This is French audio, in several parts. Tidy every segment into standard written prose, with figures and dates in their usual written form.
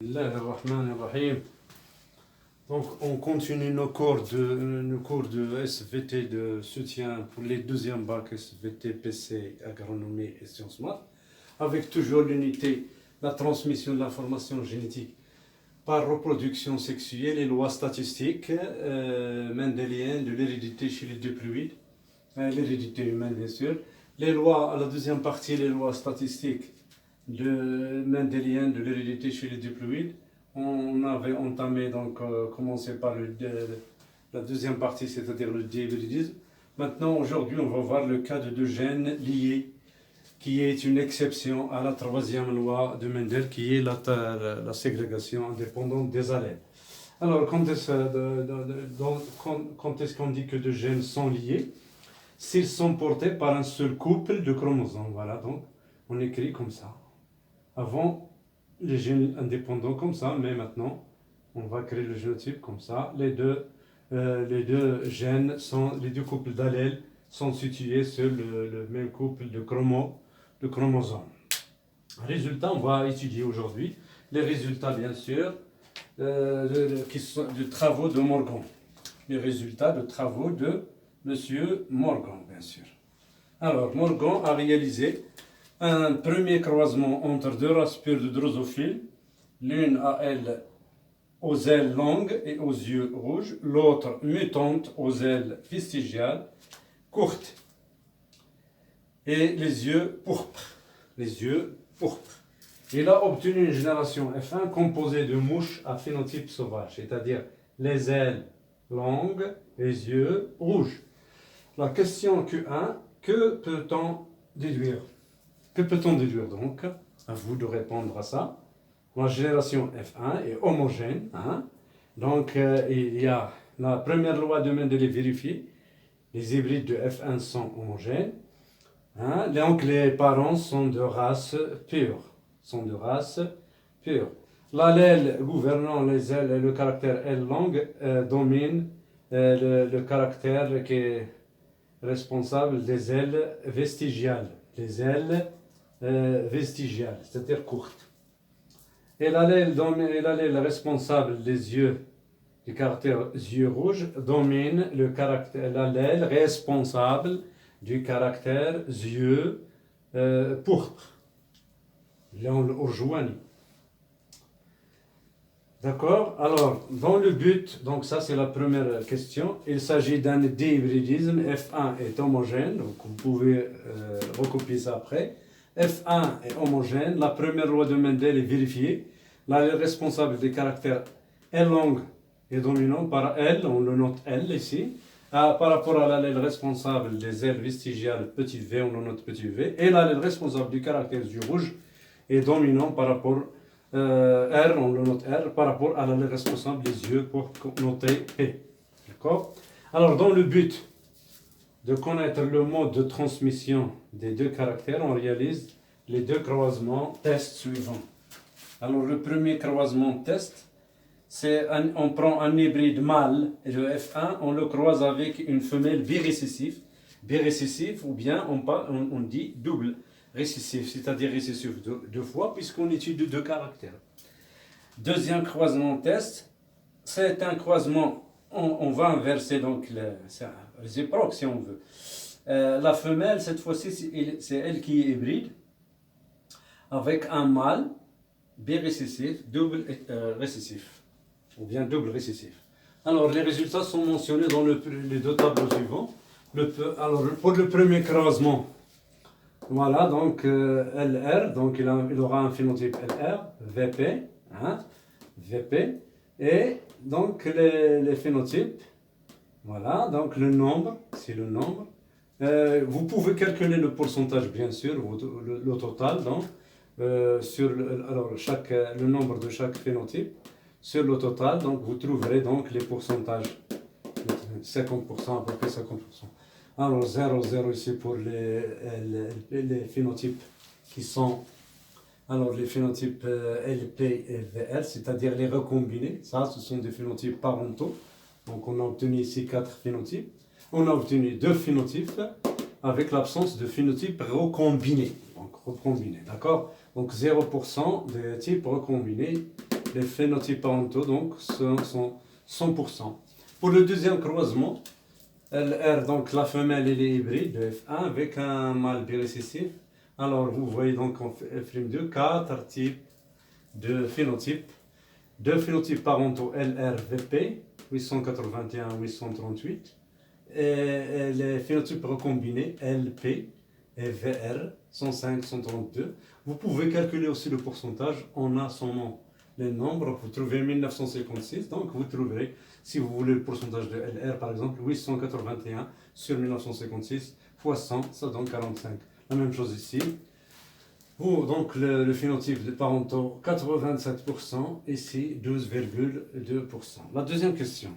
Bismillah ar-Rahman ar-Rahim. Donc, on continue nos cours de SVT de soutien pour les deuxièmes bacs SVT, PC, agronomie et sciences maths, avec toujours l'unité, la transmission de l'information génétique par reproduction sexuelle et lois statistiques mendéliennes de l'hérédité chez les diploïdes, l'hérédité humaine bien sûr. Les lois, à la deuxième partie, les lois statistiques mendéliennes de l'hérédité chez les diploïdes. On avait entamé, donc commencé par la deuxième partie, c'est-à-dire le dihybridisme. Maintenant, aujourd'hui, on va voir le cas de deux gènes liés, qui est une exception à la troisième loi de Mendel, qui est la ségrégation indépendante des allèles. Alors, quand est-ce qu'on dit que deux gènes sont liés? S'ils sont portés par un seul couple de chromosomes. Voilà, donc on écrit comme ça. Avant, les gènes indépendants comme ça, mais maintenant, on va créer le génotype comme ça. Les deux gènes, les deux couples d'allèles sont situés sur le même couple de chromosomes. Résultat, on va étudier aujourd'hui les résultats, bien sûr, qui sont des travaux de Morgan. Les résultats de travaux de Monsieur Morgan, bien sûr. Alors, Morgan a réalisé un premier croisement entre deux races pures de drosophiles, l'une aux ailes longues et aux yeux rouges, l'autre mutante aux ailes vestigiales courtes et les yeux pourpres. Il a obtenu une génération F1 composée de mouches à phénotype sauvage, c'est-à-dire les ailes longues, les yeux rouges. La question Q1, que peut-on déduire? Que peut-on déduire donc? À vous de répondre à ça. La génération F1 est homogène. Donc, il y a la première loi de Mendel est vérifiée. Les hybrides de F1 sont homogènes. Donc, les parents sont de race pure. L'allèle gouvernant les ailes et le caractère L longue domine le caractère qui est responsable des ailes vestigiales. C'est-à-dire courtes. Et l'allèle responsable des yeux, du caractère yeux rouges, domine l'allèle responsable du caractère yeux pourpres. Là, on le rejoint. D'accord? Alors, dans le but, donc ça c'est la première question, il s'agit d'un dihybridisme, F1 est homogène, donc vous pouvez recopier ça après. F1 est homogène, la première loi de Mendel est vérifiée, l'allèle responsable des caractères L long est dominant par L, on le note L ici, par rapport à l'allèle responsable des ailes vestigiales petit v, on le note petit v, et l'allèle responsable du caractère yeux rouge est dominant par rapport R, on le note R, par rapport à l'allèle responsable des yeux pour noter P. D'accord? Alors, dans le but de connaître le mode de transmission des deux caractères, on réalise les deux croisements tests suivants. Alors, le premier croisement test, on prend un hybride mâle de F1, on le croise avec une femelle birécessive, ou bien on dit double récessif, c'est-à-dire récessif deux fois, puisqu'on étudie deux caractères. Deuxième croisement test, c'est un croisement, on va inverser donc c'est réciproque si on veut. La femelle, cette fois-ci, c'est elle qui est hybride, avec un mâle birécessif, double récessif, ou bien double récessif. Alors, les résultats sont mentionnés dans les deux tableaux suivants. Alors, pour le premier croisement, voilà, donc LR, donc il aura un phénotype LR, VP, et donc les phénotypes, voilà, donc le nombre, c'est le nombre. Vous pouvez calculer le pourcentage, bien sûr, le total, donc, sur le nombre de chaque phénotype, sur le total, donc vous trouverez donc les pourcentages, 50%, à peu près 50%. Alors 0, 0 ici pour les phénotypes qui sont, alors les phénotypes LP et VL, c'est-à-dire les recombinés. Ça, ce sont des phénotypes parentaux. Donc on a obtenu ici 4 phénotypes. On a obtenu 2 phénotypes avec l'absence de phénotypes recombinés. Donc recombinés, d'accord? Donc 0% des types recombinés les phénotypes parentaux donc, sont 100%. Pour le deuxième croisement, LR, donc la femelle elle est hybride de F1 avec un mâle birécessif. Alors vous voyez donc en F'2 4 types de phénotypes. Deux phénotypes parentaux LR-VP, 881-838. Et les phénotypes recombinés LP et VR, 105-132. Vous pouvez calculer aussi le pourcentage en assommant les nombres. Vous trouvez 1956, donc vous trouverez, si vous voulez le pourcentage de LR par exemple, 881 sur 1956 fois 100, ça donne 45. La même chose ici. Donc le phénotype de parentaux, 87%, ici 12,2%. La deuxième question.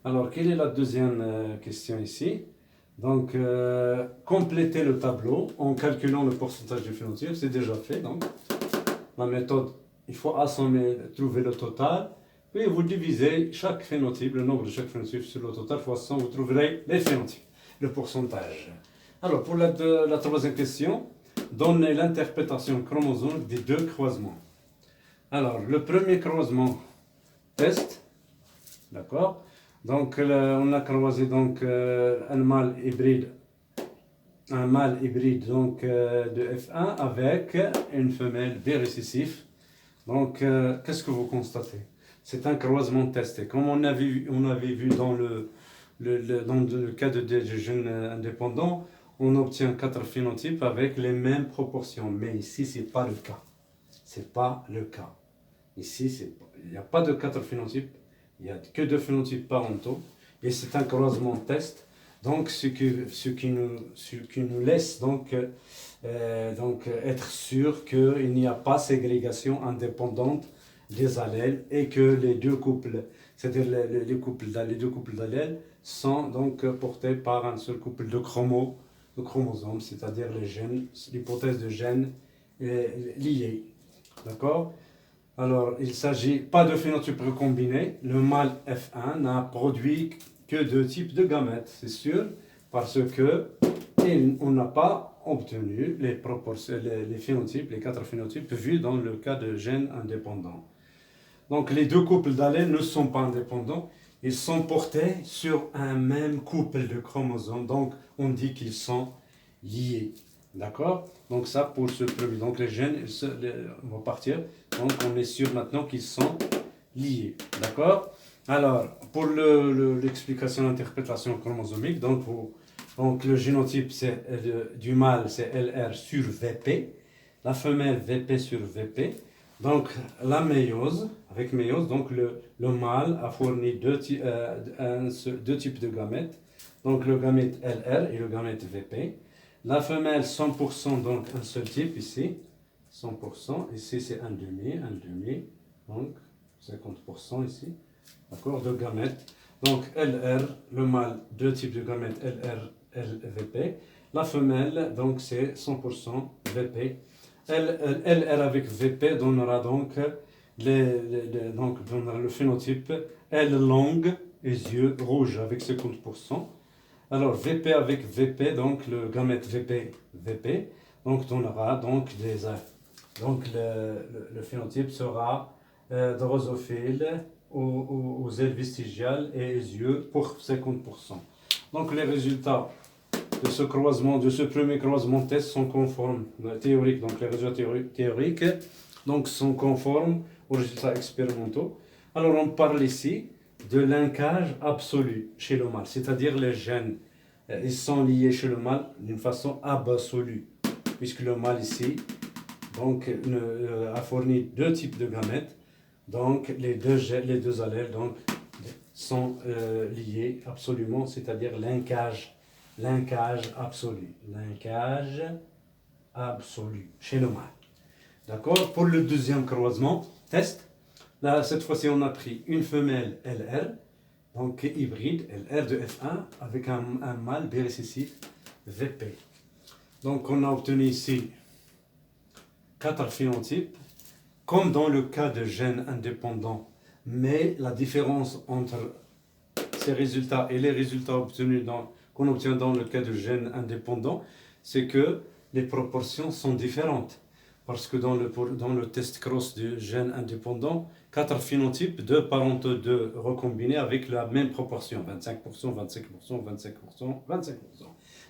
Alors, quelle est la deuxième question ici? Donc, compléter le tableau en calculant le pourcentage du phénotype, c'est déjà fait. Donc, la méthode, il faut assommer, trouver le total, puis vous divisez chaque phénotype, le nombre de chaque phénotype sur le total fois 100, vous trouverez les phénotypes, le pourcentage. Alors, pour la troisième question, donnez l'interprétation chromosome des deux croisements. Alors, le premier croisement, test, d'accord? Donc, on a croisé donc, un mâle hybride donc, de F1 avec une femelle B récessif. Donc, qu'est-ce que vous constatez? C'est un croisement testé. Comme on avait vu dans dans le cas de jeunes indépendants, on obtient 4 phénotypes avec les mêmes proportions. Mais ici, ce n'est pas le cas. C'est pas le cas. Ici, il n'y a pas de 4 phénotypes. Il n'y a que 2 phénotypes parentaux. Et c'est un croisement test. Donc, ce qui nous laisse donc être sûr qu'il n'y a pas ségrégation indépendante des allèles et que les deux couples, c'est-à-dire les deux couples d'allèles, sont donc portés par un seul couple de chromosomes, c'est-à-dire les gènes, l'hypothèse de gènes liés. D'accord? Alors, il ne s'agit pas de phénotype recombinés. Le mâle F1 n'a produit que 2 types de gamètes, c'est sûr, parce que on n'a pas obtenu les phénotypes, les 4 phénotypes vus dans le cas de gènes indépendants. Donc, les deux couples d'allèles ne sont pas indépendants, ils sont portés sur un même couple de chromosomes, donc on dit qu'ils sont liés. D'accord? Donc ça pour ce premier. Donc les gènes vont partir. Donc on est sûr maintenant qu'ils sont liés. D'accord? Alors pour l'explication d'interprétation chromosomique, donc le génotype du mâle c'est LR sur VP, la femelle VP sur VP. Donc la méiose, avec méiose, donc le mâle a fourni deux types de gamètes. Donc le gamète LR et le gamète VP. La femelle 100%, donc un seul type ici, 100%, ici c'est un demi, donc 50% ici, d'accord, de gamètes. Donc LR, le mâle, 2 types de gamètes, LR, LVP. La femelle, donc c'est 100% VP. LR avec VP donnera donc, donnera le phénotype L longue et yeux rouges avec 50%. Alors, VP avec VP, donc le gamète VP, donc donnera donc donc le phénotype sera drosophile aux ailes vestigiales et aux yeux pour 50%. Donc les résultats de ce croisement, de ce premier croisement test sont conformes, théoriques, donc les résultats théoriques donc sont conformes aux résultats expérimentaux. Alors on parle ici de linkage absolu chez le mâle, c'est-à-dire les gènes, ils sont liés chez le mâle d'une façon absolue, puisque le mâle ici donc, a fourni 2 types de gamètes, donc les deux allèles donc, sont liés absolument, c'est-à-dire linkage absolu chez le mâle. D'accord? Pour le deuxième croisement, test. Là, cette fois-ci, on a pris une femelle LR, donc hybride, LR de F1, avec un mâle B récessif VP. Donc, on a obtenu ici 4 phénotypes, comme dans le cas de gènes indépendants. Mais la différence entre ces résultats et les résultats obtenus qu'on obtient dans le cas de gènes indépendants, c'est que les proportions sont différentes. Parce que dans le test cross du gène indépendant, 4 phénotypes, 2 parentaux, 2 recombinés avec la même proportion, 25%, 25%, 25%, 25%.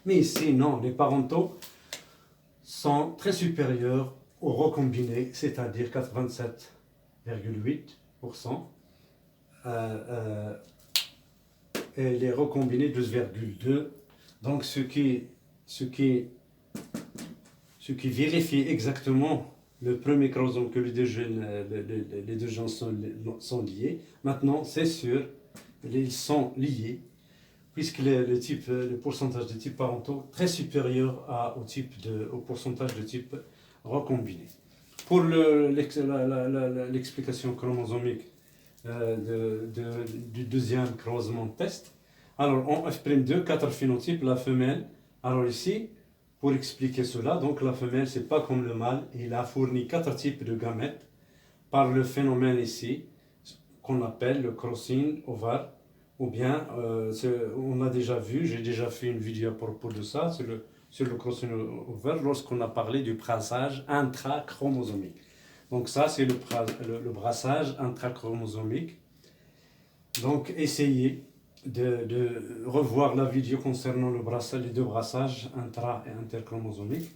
Mais ici, non, les parentaux sont très supérieurs aux recombinés, c'est-à-dire 87,8%, et les recombinés 12,2%. Donc ce qui vérifie exactement le premier chromosome que les deux gènes sont liés. Maintenant, c'est sûr, ils sont liés, puisque le pourcentage de types parentaux est très supérieur au pourcentage de types recombinés. Pour l'explication chromosomique du deuxième chromosome test, alors en F'2, 4 phénotypes, la femelle. Alors ici, pour expliquer cela, donc la femelle, c'est pas comme le mâle, il a fourni 4 types de gamètes par le phénomène ici, qu'on appelle le crossing over, ou bien, on a déjà vu, j'ai déjà fait une vidéo à propos de ça, sur le crossing over, lorsqu'on a parlé du brassage intrachromosomique. Donc ça, c'est le brassage intrachromosomique. Donc essayez de revoir la vidéo concernant les deux brassages intra- et interchromosomiques.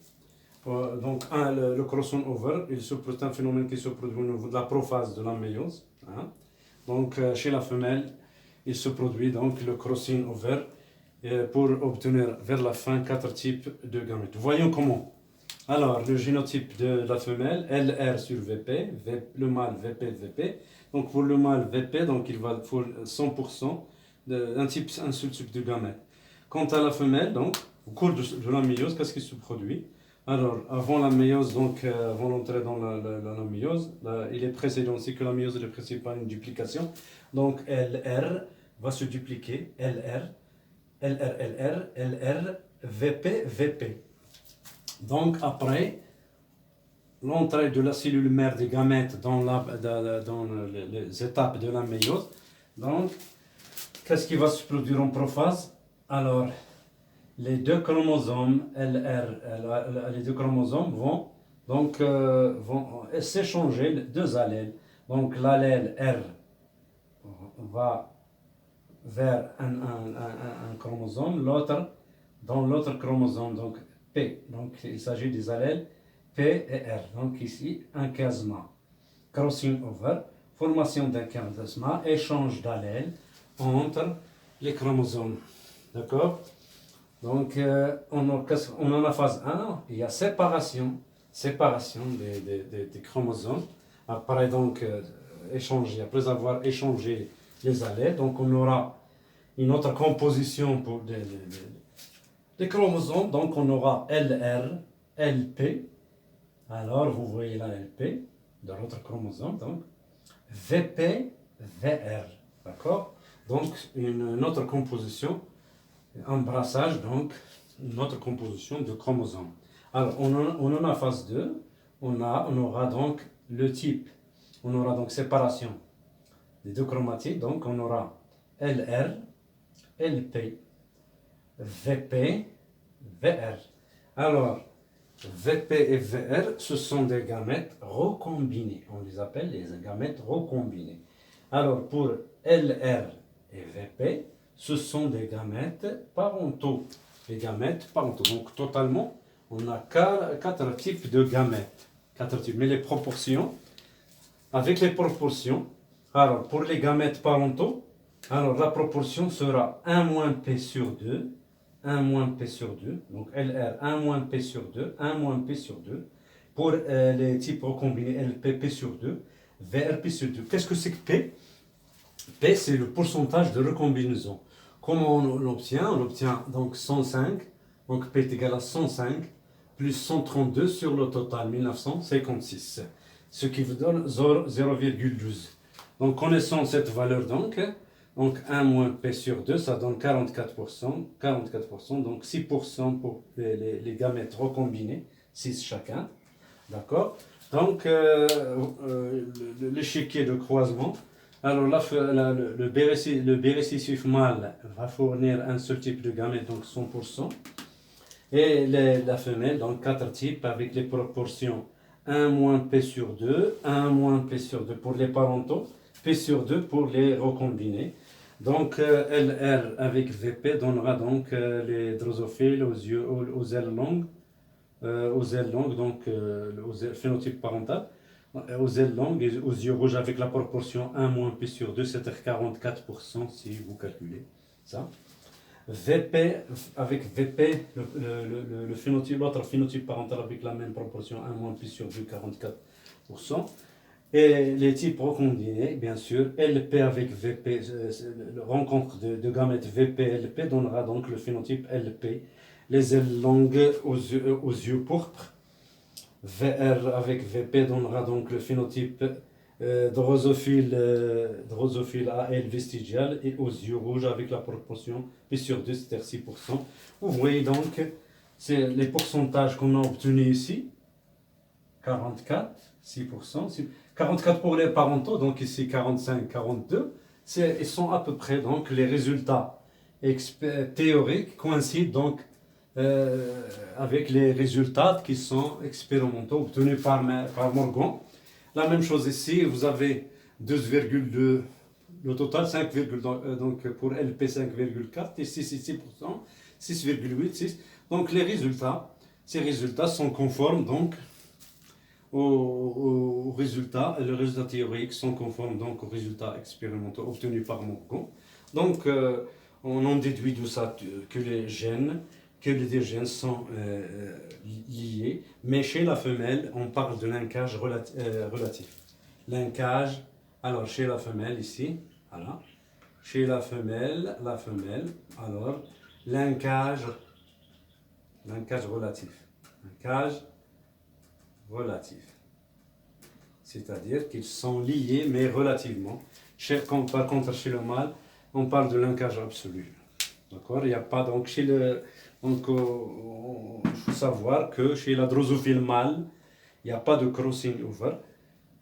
Donc le crossover, c'est un phénomène qui se produit au niveau de la prophase de la méiose. Hein. Donc chez la femelle, il se produit donc le crossing over pour obtenir vers la fin 4 types de gamètes. Voyons comment. Alors, le génotype de la femelle, LR sur VP, le mâle VP, VP. Donc, pour le mâle VP, donc, il va pour 100% un seul type de gamète. Quant à la femelle, donc, au cours de la méiose, qu'est-ce qui se produit? Alors, avant la méiose, donc, avant l'entrée dans la méiose, il est précédé, on sait que la méiose est précédée par une duplication. Donc, LR va se dupliquer, LR, VP, VP. Donc, après l'entrée de la cellule mère des gamètes dans les étapes de la méiose, donc, qu'est-ce qui va se produire en prophase? Alors, les deux chromosomes les deux chromosomes vont s'échanger deux allèles. Donc, l'allèle R va vers un chromosome, l'autre dans l'autre chromosome, donc P. Donc, il s'agit des allèles P et R. Donc, ici, un chiasma. Crossing over, formation d'un chiasma, échange d'allèles entre les chromosomes. D'accord? Donc, on en a phase 1, il y a séparation des chromosomes. Après, donc, après avoir échangé les allèles, donc on aura une autre composition pour des chromosomes. Donc, on aura LR, LP. Alors, vous voyez là LP de l'autre chromosome. Donc, VP, VR. D'accord? Donc, une autre composition, un brassage, donc, une autre composition de chromosomes. Alors, on en a phase 2. On aura donc le type. On aura donc séparation des deux chromatides. Donc, on aura LR, LP, VP, VR. Alors, VP et VR, ce sont des gamètes recombinés. On les appelle les gamètes recombinés. Alors, pour LR et VP, ce sont des gamètes parentaux. Les gamètes parentaux. Donc, totalement, on a 4 types de gamètes. 4 types. Mais les proportions, avec les proportions, alors, pour les gamètes parentaux, alors la proportion sera 1 moins P sur 2, 1 moins P sur 2, donc LR 1 moins P sur 2, 1 moins P sur 2. Pour les types recombinés, LP P sur 2, VRP sur 2. Qu'est-ce que c'est que P? P, c'est le pourcentage de recombinaison. Comment on l'obtient? On obtient donc 105, donc P est égal à 105, plus 132 sur le total, 1956, ce qui vous donne 0,12. Donc, connaissant cette valeur, donc 1 moins P sur 2, ça donne 44%, donc 6% pour les gamètes recombinés, 6 chacun, d'accord? Donc, l'échiquier de croisement, alors le bérécissif mâle va fournir un seul type de gamète, donc 100%, et la femelle, donc 4 types avec les proportions 1 moins P sur 2, 1 moins P sur 2 pour les parentaux, P sur 2 pour les recombinés. Donc LR avec VP donnera donc les drosophiles aux ailes longues, donc phénotype parental, aux ailes longues et aux yeux rouges avec la proportion 1 moins P sur 2, c'est-à-dire 44% si vous calculez ça. VP, avec VP, le phénotype, l'autre phénotype parental avec la même proportion 1 moins P sur 2, 44%. Et les types recombinés, bien sûr, LP avec VP, la rencontre de gamètes VP-LP donnera donc le phénotype LP, les ailes longues aux yeux pourpres. VR avec VP donnera donc le phénotype drosophile AL vestigial et aux yeux rouges avec la proportion P sur 2, c'est-à-dire 6%. Vous voyez donc, c'est les pourcentages qu'on a obtenus ici. 44, 6%, 44 pour les parentaux, donc ici 45, 42. Ils sont à peu près, donc les résultats théoriques coïncident donc avec les résultats qui sont expérimentaux obtenus par Morgan. La même chose ici, vous avez 2,2, le total 5, donc pour LP 5,4 et 6,6%, 6,8, 6. Donc les résultats, ces résultats sont conformes donc aux résultats, et les résultats théoriques sont conformes donc aux résultats expérimentaux obtenus par Morgan. Donc on en déduit de ça que les deux gènes sont liés, mais chez la femelle, on parle de linkage relatif. Linkage, alors chez la femelle ici, voilà, chez la femelle, alors linkage relatif. Linkage relatif. C'est-à-dire qu'ils sont liés, mais relativement. Par contre, chez le mâle, on parle de linkage absolu. D'accord? Il n'y a pas, donc, chez le. Donc, il faut savoir que chez la drosophile mâle, il n'y a pas de crossing over.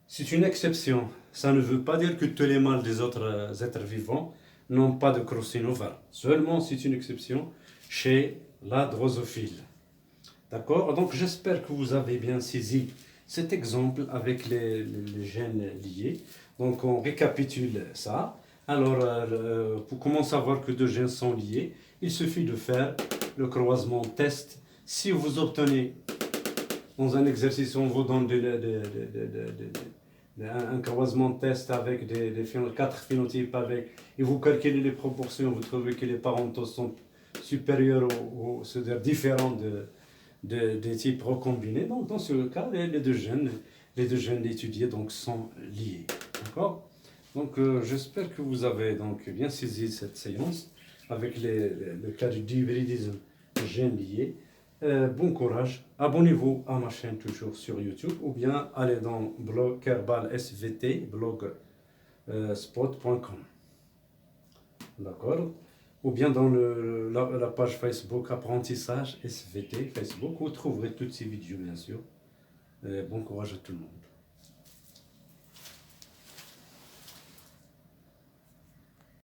C'est une exception. Ça ne veut pas dire que tous les mâles des autres êtres vivants n'ont pas de crossing over. Seulement, c'est une exception chez la drosophile. D'accord? Donc, j'espère que vous avez bien saisi cet exemple avec les gènes liés. Donc, on récapitule ça. Alors, pour comment savoir que deux gènes sont liés, il suffit de faire le croisement test. Si vous obtenez, dans un exercice, on vous donne un croisement test avec 4 phénotypes, et vous calculez les proportions, vous trouvez que les parentaux sont supérieurs c'est-à-dire différents des types recombinés. Donc, dans ce cas, les deux gènes étudiés donc, sont liés. D'accord? Donc, j'espère que vous avez donc bien saisi cette séance avec le cas du hybridisme gènes liés. Bon courage. Abonnez-vous à ma chaîne toujours sur YouTube ou bien allez dans blog Kerbal SVT, blogspot.com. D'accord? Ou bien dans la page Facebook Apprentissage SVT Facebook, où vous trouverez toutes ces vidéos, bien sûr. Bon courage à tout le monde.